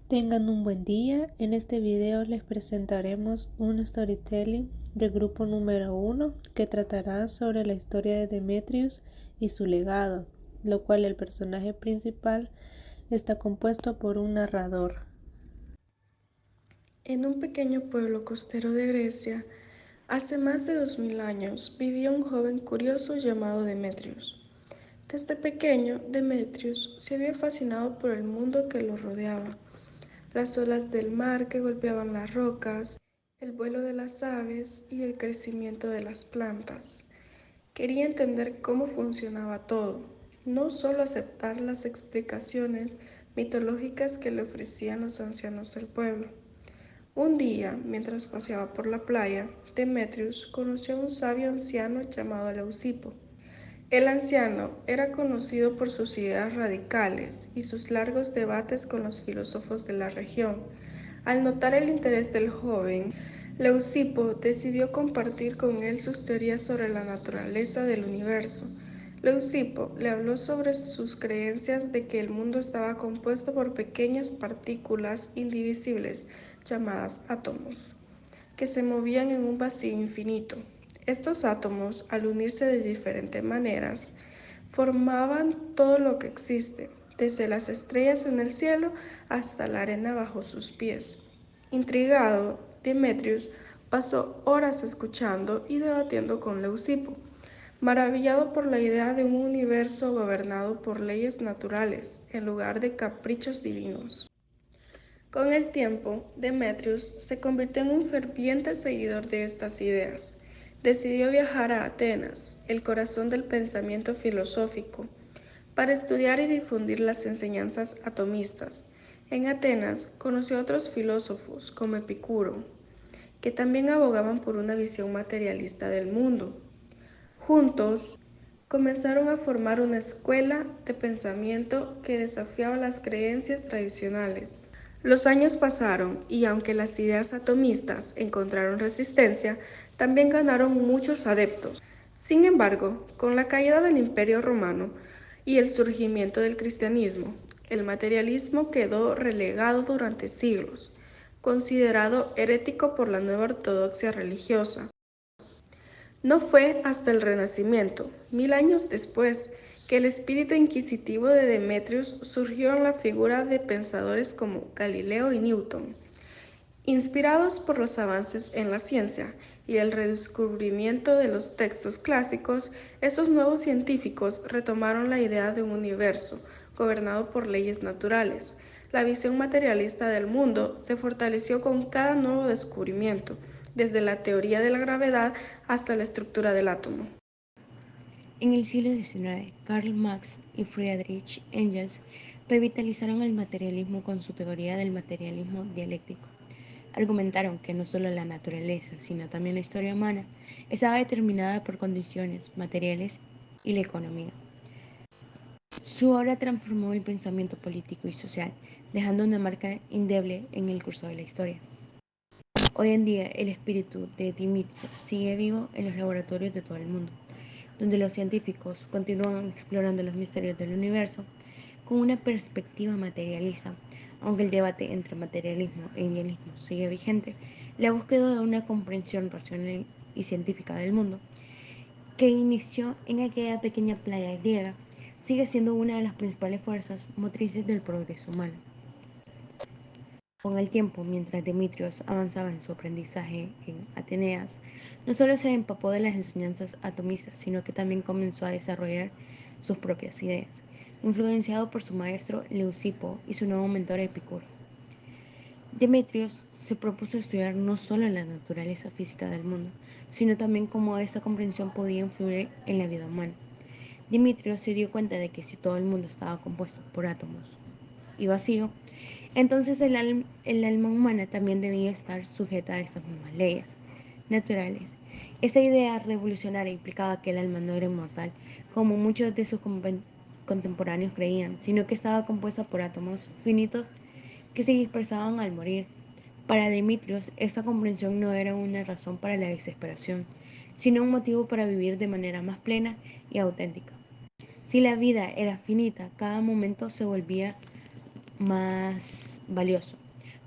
Tengan un buen día. En este video les presentaremos un storytelling del grupo número 1 que tratará sobre la historia de Demetrius y su legado, lo cual el personaje principal está compuesto por un narrador. En un pequeño pueblo costero de Grecia, hace más de 2000 años, vivía un joven curioso llamado Demetrius. Desde pequeño, Demetrius se había fascinado por el mundo que lo rodeaba, las olas del mar que golpeaban las rocas, el vuelo de las aves y el crecimiento de las plantas. Quería entender cómo funcionaba todo, no solo aceptar las explicaciones mitológicas que le ofrecían los ancianos del pueblo. Un día, mientras paseaba por la playa, Demetrius conoció a un sabio anciano llamado Leucipo. El anciano era conocido por sus ideas radicales y sus largos debates con los filósofos de la región. Al notar el interés del joven, Leucipo decidió compartir con él sus teorías sobre la naturaleza del universo. Leucipo le habló sobre sus creencias de que el mundo estaba compuesto por pequeñas partículas indivisibles llamadas átomos, que se movían en un vacío infinito. Estos átomos, al unirse de diferentes maneras, formaban todo lo que existe, desde las estrellas en el cielo hasta la arena bajo sus pies. Intrigado, Demetrius pasó horas escuchando y debatiendo con Leucipo, maravillado por la idea de un universo gobernado por leyes naturales en lugar de caprichos divinos. Con el tiempo, Demetrius se convirtió en un ferviente seguidor de estas ideas. Decidió viajar a Atenas, el corazón del pensamiento filosófico, para estudiar y difundir las enseñanzas atomistas. En Atenas conoció a otros filósofos como Epicuro, que también abogaban por una visión materialista del mundo. Juntos, comenzaron a formar una escuela de pensamiento que desafiaba las creencias tradicionales. Los años pasaron y aunque las ideas atomistas encontraron resistencia, también ganaron muchos adeptos. Sin embargo, con la caída del Imperio Romano y el surgimiento del cristianismo, el materialismo quedó relegado durante siglos, considerado herético por la nueva ortodoxia religiosa. No fue hasta el Renacimiento, 1000 años después, que el espíritu inquisitivo de Demetrius surgió en la figura de pensadores como Galileo y Newton. Inspirados por los avances en la ciencia y el redescubrimiento de los textos clásicos, estos nuevos científicos retomaron la idea de un universo gobernado por leyes naturales. La visión materialista del mundo se fortaleció con cada nuevo descubrimiento, desde la teoría de la gravedad hasta la estructura del átomo. En el siglo XIX, Karl Marx y Friedrich Engels revitalizaron el materialismo con su teoría del materialismo dialéctico. Argumentaron que no solo la naturaleza, sino también la historia humana estaba determinada por condiciones materiales y la economía. Su obra transformó el pensamiento político y social, dejando una marca indeleble en el curso de la historia. Hoy en día, el espíritu de Dimitrios sigue vivo en los laboratorios de todo el mundo, donde los científicos continúan explorando los misterios del universo con una perspectiva materialista. Aunque el debate entre materialismo e idealismo sigue vigente, la búsqueda de una comprensión racional y científica del mundo, que inició en aquella pequeña playa griega, sigue siendo una de las principales fuerzas motrices del progreso humano. Con el tiempo, mientras Demetrios avanzaba en su aprendizaje en Atenas, no solo se empapó de las enseñanzas atomistas, sino que también comenzó a desarrollar sus propias ideas, influenciado por su maestro Leucipo y su nuevo mentor Epicuro. Demetrios se propuso estudiar no solo la naturaleza física del mundo, sino también cómo esta comprensión podía influir en la vida humana. Demetrios se dio cuenta de que si todo el mundo estaba compuesto por átomos y vacío, entonces el alma humana también debía estar sujeta a estas mismas leyes naturales. Esta idea revolucionaria implicaba que el alma no era inmortal, como muchos de sus contemporáneos creían, sino que estaba compuesta por átomos finitos que se dispersaban al morir. Para Demetrios, esta comprensión no era una razón para la desesperación, sino un motivo para vivir de manera más plena y auténtica. Si la vida era finita, cada momento se volvía más valioso.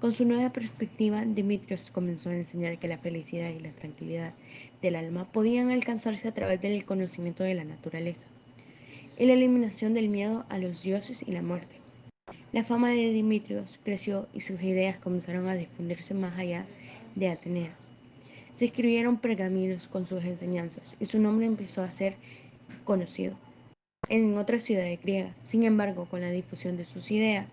Con su nueva perspectiva, Demetrios comenzó a enseñar que la felicidad y la tranquilidad del alma podían alcanzarse a través del conocimiento de la naturaleza y la eliminación del miedo a los dioses y la muerte. La fama de Demetrios creció y sus ideas comenzaron a difundirse más allá de Atenas. Se escribieron pergaminos con sus enseñanzas y su nombre empezó a ser conocido en otras ciudades griegas. Sin embargo, con la difusión de sus ideas,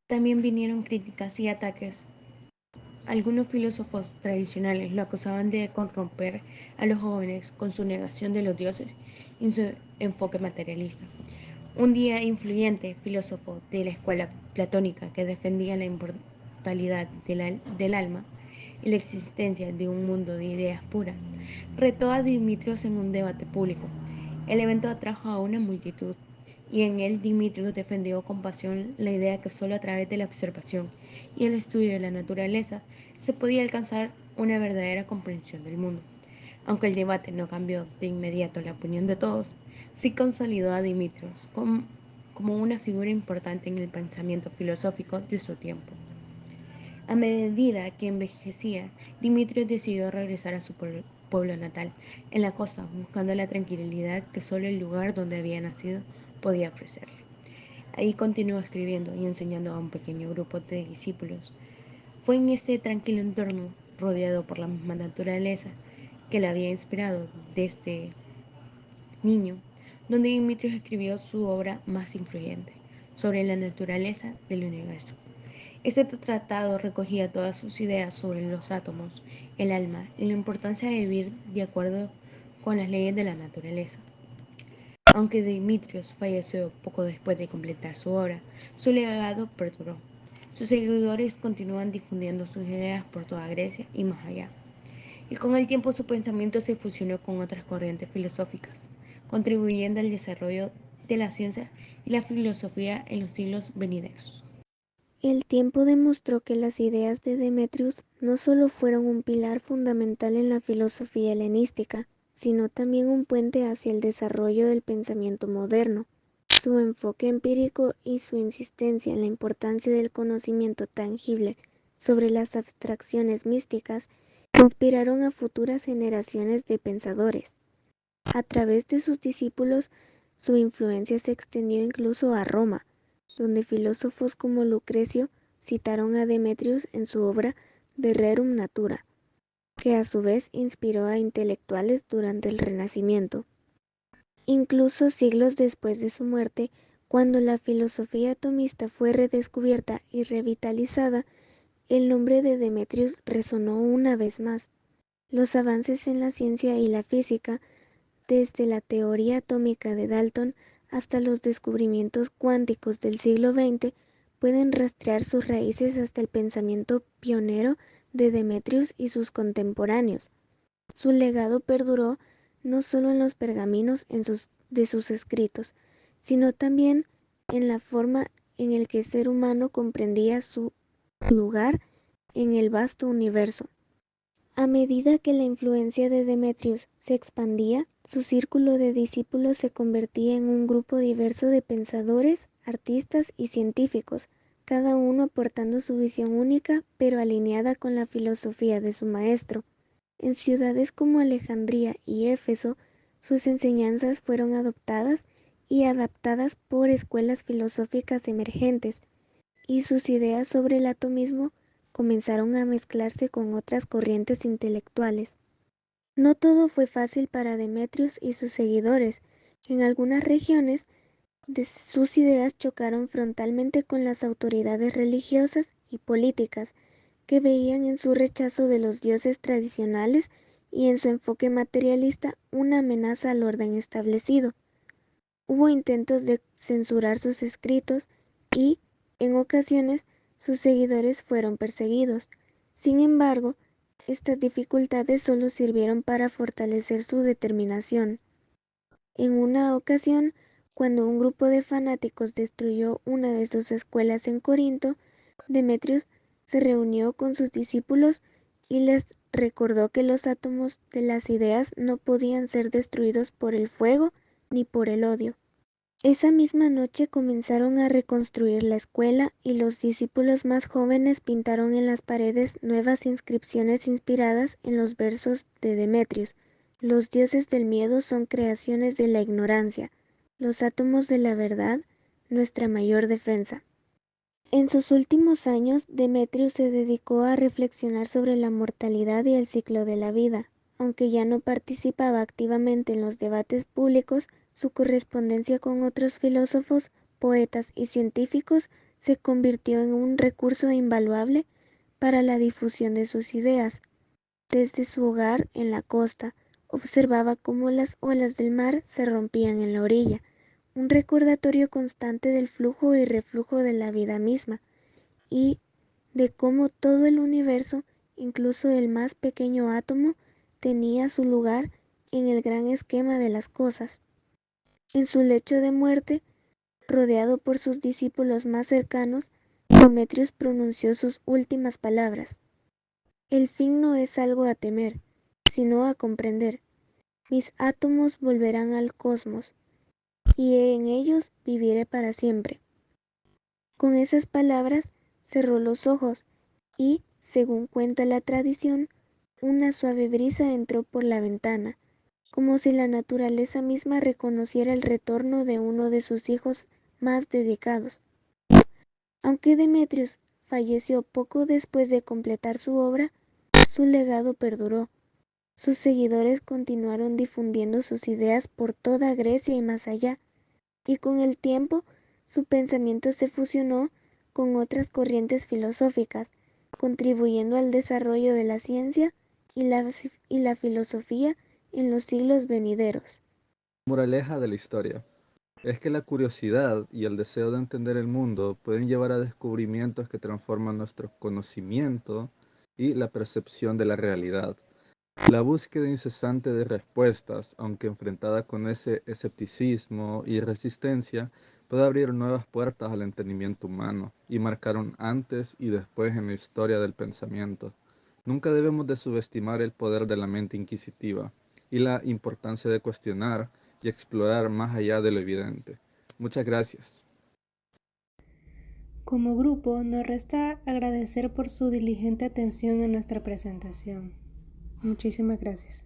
también vinieron críticas y ataques. Algunos filósofos tradicionales lo acusaban de corromper a los jóvenes con su negación de los dioses y su enfoque materialista. Un día influyente filósofo de la escuela platónica que defendía la inmortalidad del alma y la existencia de un mundo de ideas puras, retó a Dimitrios en un debate público. El evento atrajo a una multitud y en él Dimitrios defendió con pasión la idea que solo a través de la observación y el estudio de la naturaleza se podía alcanzar una verdadera comprensión del mundo. Aunque el debate no cambió de inmediato la opinión de todos, sí consolidó a Dimitrios como una figura importante en el pensamiento filosófico de su tiempo. A medida que envejecía, Dimitrios decidió regresar a su pueblo natal, en la costa, buscando la tranquilidad que solo el lugar donde había nacido podía ofrecerle. Ahí continuó escribiendo y enseñando a un pequeño grupo de discípulos. Fue en este tranquilo entorno, rodeado por la misma naturaleza, que le había inspirado desde niño, donde Dimitrios escribió su obra más influyente, sobre la naturaleza del universo. Este tratado recogía todas sus ideas sobre los átomos, el alma y la importancia de vivir de acuerdo con las leyes de la naturaleza. Aunque Dimitrios falleció poco después de completar su obra, su legado perduró. Sus seguidores continúan difundiendo sus ideas por toda Grecia y más allá. Y con el tiempo su pensamiento se fusionó con otras corrientes filosóficas, contribuyendo al desarrollo de la ciencia y la filosofía en los siglos venideros. El tiempo demostró que las ideas de Demetrius no solo fueron un pilar fundamental en la filosofía helenística, sino también un puente hacia el desarrollo del pensamiento moderno. Su enfoque empírico y su insistencia en la importancia del conocimiento tangible sobre las abstracciones místicas inspiraron a futuras generaciones de pensadores. A través de sus discípulos, su influencia se extendió incluso a Roma, donde filósofos como Lucrecio citaron a Demetrius en su obra De Rerum Natura, que a su vez inspiró a intelectuales durante el Renacimiento. Incluso siglos después de su muerte, cuando la filosofía atomista fue redescubierta y revitalizada, el nombre de Demetrius resonó una vez más. Los avances en la ciencia y la física, desde la teoría atómica de Dalton hasta los descubrimientos cuánticos del siglo XX, pueden rastrear sus raíces hasta el pensamiento pionero de Demetrius y sus contemporáneos. Su legado perduró no solo en los pergaminos de sus escritos, sino también en la forma en el que el ser humano comprendía su lugar en el vasto universo. A medida que la influencia de Demetrius se expandía, su círculo de discípulos se convertía en un grupo diverso de pensadores, artistas y científicos, cada uno aportando su visión única pero alineada con la filosofía de su maestro. En ciudades como Alejandría y Éfeso, sus enseñanzas fueron adoptadas y adaptadas por escuelas filosóficas emergentes, y sus ideas sobre el atomismo comenzaron a mezclarse con otras corrientes intelectuales. No todo fue fácil para Demetrius y sus seguidores. En algunas regiones, sus ideas chocaron frontalmente con las autoridades religiosas y políticas, que veían en su rechazo de los dioses tradicionales y en su enfoque materialista una amenaza al orden establecido. Hubo intentos de censurar sus escritos y, en ocasiones, sus seguidores fueron perseguidos. Sin embargo, estas dificultades solo sirvieron para fortalecer su determinación. En una ocasión, cuando un grupo de fanáticos destruyó una de sus escuelas en Corinto, Demetrius se reunió con sus discípulos y les recordó que los átomos de las ideas no podían ser destruidos por el fuego ni por el odio. Esa misma noche comenzaron a reconstruir la escuela y los discípulos más jóvenes pintaron en las paredes nuevas inscripciones inspiradas en los versos de Demetrius. Los dioses del miedo son creaciones de la ignorancia, los átomos de la verdad, nuestra mayor defensa. En sus últimos años, Demetrius se dedicó a reflexionar sobre la mortalidad y el ciclo de la vida. Aunque ya no participaba activamente en los debates públicos, su correspondencia con otros filósofos, poetas y científicos se convirtió en un recurso invaluable para la difusión de sus ideas. Desde su hogar en la costa, observaba cómo las olas del mar se rompían en la orilla, un recordatorio constante del flujo y reflujo de la vida misma, y de cómo todo el universo, incluso el más pequeño átomo, tenía su lugar en el gran esquema de las cosas. En su lecho de muerte, rodeado por sus discípulos más cercanos, Demetrius pronunció sus últimas palabras. El fin no es algo a temer, sino a comprender. Mis átomos volverán al cosmos, y en ellos viviré para siempre. Con esas palabras cerró los ojos y, según cuenta la tradición, una suave brisa entró por la ventana, como si la naturaleza misma reconociera el retorno de uno de sus hijos más dedicados. Aunque Demetrius falleció poco después de completar su obra, su legado perduró. Sus seguidores continuaron difundiendo sus ideas por toda Grecia y más allá, y con el tiempo su pensamiento se fusionó con otras corrientes filosóficas, contribuyendo al desarrollo de la ciencia y la filosofía en los siglos venideros. Moraleja de la historia es que la curiosidad y el deseo de entender el mundo pueden llevar a descubrimientos que transforman nuestro conocimiento y la percepción de la realidad. La búsqueda incesante de respuestas, aunque enfrentada con ese escepticismo y resistencia, puede abrir nuevas puertas al entendimiento humano y marcar un antes y después en la historia del pensamiento. Nunca debemos de subestimar el poder de la mente inquisitiva y la importancia de cuestionar y explorar más allá de lo evidente. Muchas gracias. Como grupo, nos resta agradecer por su diligente atención en nuestra presentación. Muchísimas gracias.